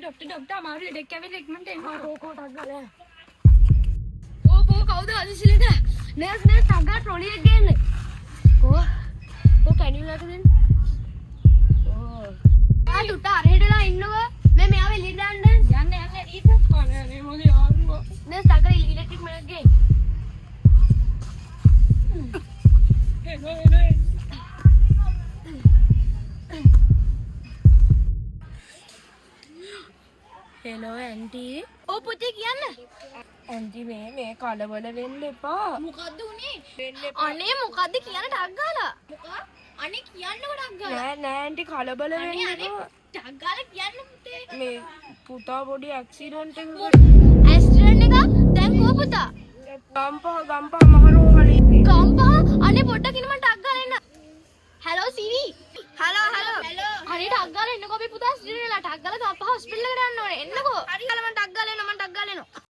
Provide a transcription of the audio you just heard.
doctor हमारे headache क्या भी ट्रीटमेंट है को टक गया वो कौन आदिशिलेද नर्स टग ट्रॉली again को can you let in ආ තුට අරහෙටලා ඉන්නවා මේ මෙයාව එළියට දාන්න යන්න ඊට අනේ මොලේ ආවා නර්ස් टग ඉලෙක්ට්‍රික් මැනක් ගේ हेलो आंटी ओ පුතේ කියන්න आंटी මේ කලබල වෙන්න එපා මොකද්ද උනේ අනේ මොකද්ද කියන ටක් ගාලා අනේ කියන්නකො ටක් ගාලා නෑ ආන්ටි කලබල වෙන්න එපා ටක් ගාලා කියන්න පුතේ මේ පුතා පොඩි ඇක්සිඩන්ට් එකකට ඇක්සිඩන්ට් එක දැන් කො පුතා ගම්පහ මහරෝහලේ ගම්පහ අනේ පොඩ්ඩක් ඉන්න මම ටක් ගාලා එන්න hello සිරි hello අනේ ටක් ගාලා එන්නකෝ අපි පුතා ඇක්සිඩන්ට් වෙලා ටක් ගාලා ගම්පහ හොස්පිටල් එකට යන්න ඕනේ එන්නකෝ හරි ගාලා මම ටක් ගාලා එනවා